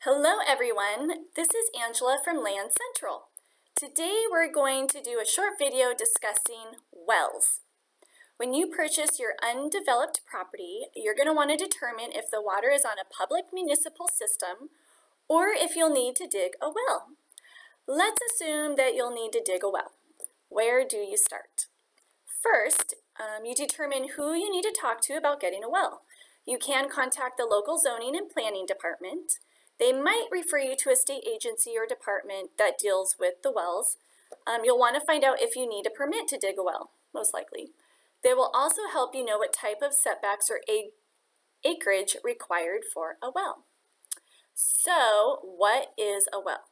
Hello everyone, this is Angela from LandCentral. Today we're going to do a short video discussing wells. When you purchase your undeveloped property, you're going to want to determine if the water is on a public municipal system or if you'll need to dig a well. Let's assume that you'll need to dig a well. Where do you start? First, you determine who you need to talk to about getting a well. You can contact the local zoning and planning department. They might refer you to a state agency or department that deals with the wells. You'll want to find out if you need a permit to dig a well, most likely. They will also help you know what type of setbacks or acreage required for a well. So, what is a well?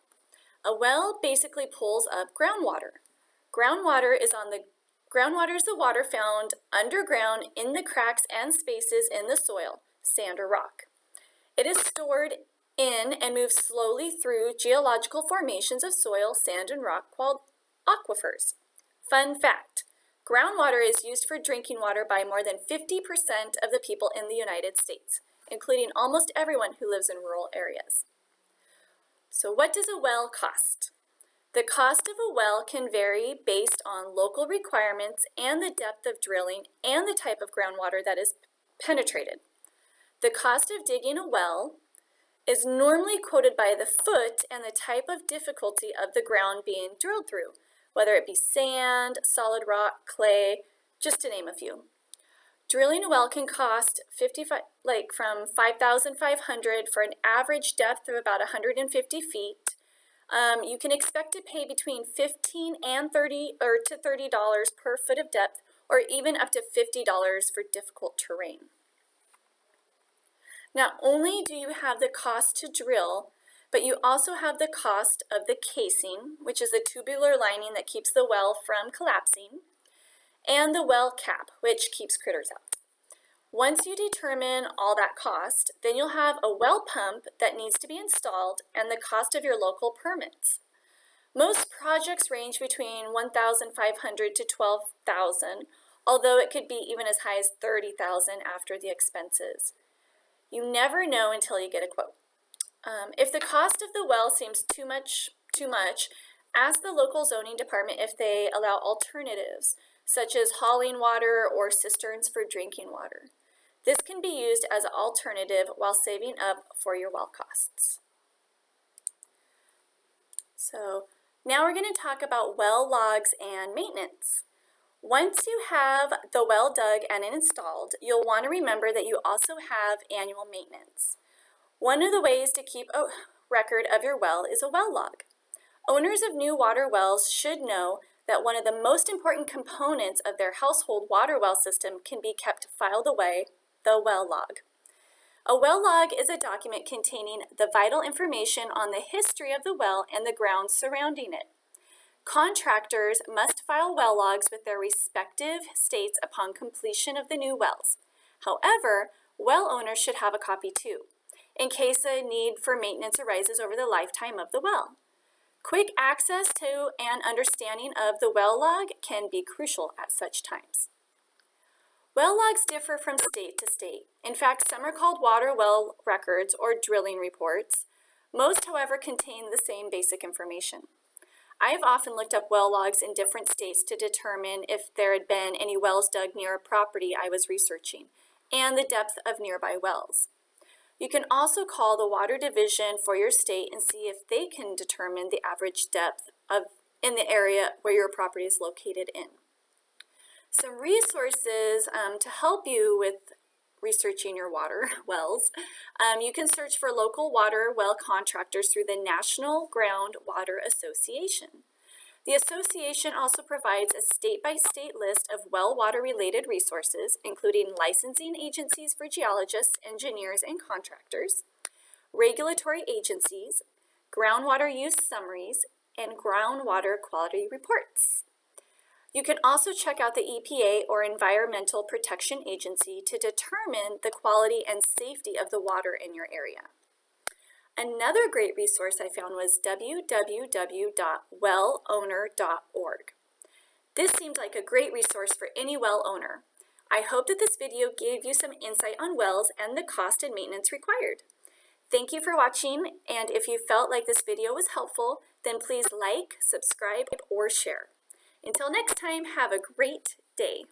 A well basically pulls up groundwater. Groundwater is the water found underground in the cracks and spaces in the soil, sand or rock. It is stored in and moves slowly through geological formations of soil, sand, and rock called aquifers. Fun fact, groundwater is used for drinking water by more than 50% of the people in the United States, including almost everyone who lives in rural areas. So what does a well cost? The cost of a well can vary based on local requirements and the depth of drilling and the type of groundwater that is penetrated. The cost of digging a well is normally quoted by the foot and the type of difficulty of the ground being drilled through, whether it be sand, solid rock, clay, just to name a few. Drilling a well can cost from $5,500 for an average depth of about 150 feet. You can expect to pay between $15 and $30 per foot of depth, or even up to $50 for difficult terrain. Not only do you have the cost to drill, but you also have the cost of the casing, which is a tubular lining that keeps the well from collapsing, and the well cap, which keeps critters out. Once you determine all that cost, then you'll have a well pump that needs to be installed and the cost of your local permits. Most projects range between $1,500 to $12,000, although it could be even as high as $30,000 after the expenses. You never know until you get a quote. If the cost of the well seems too much, ask the local zoning department if they allow alternatives, such as hauling water or cisterns for drinking water. This can be used as an alternative while saving up for your well costs. So now we're going to talk about well logs and maintenance. Once you have the well dug and installed, you'll want to remember that you also have annual maintenance. One of the ways to keep a record of your well is a well log. Owners of new water wells should know that one of the most important components of their household water well system can be kept filed away, the well log. A well log is a document containing the vital information on the history of the well and the grounds surrounding it. Contractors must file well logs with their respective states upon completion of the new wells. However, well owners should have a copy too, in case a need for maintenance arises over the lifetime of the well. Quick access to and understanding of the well log can be crucial at such times. Well logs differ from state to state. In fact, some are called water well records or drilling reports. Most, however, contain the same basic information. I've often looked up well logs in different states to determine if there had been any wells dug near a property I was researching and the depth of nearby wells. You can also call the water division for your state and see if they can determine the average depth in the area where your property is located in. Some resources to help you with researching your water wells. You can search for local water well contractors through the National Groundwater Association. The association also provides a state-by-state list of well water-related resources, including licensing agencies for geologists, engineers, and contractors, regulatory agencies, groundwater use summaries, and groundwater quality reports. You can also check out the EPA or Environmental Protection Agency to determine the quality and safety of the water in your area. Another great resource I found was www.wellowner.org. This seemed like a great resource for any well owner. I hope that this video gave you some insight on wells and the cost and maintenance required. Thank you for watching, and if you felt like this video was helpful, then please like, subscribe, or share. Until next time, have a great day.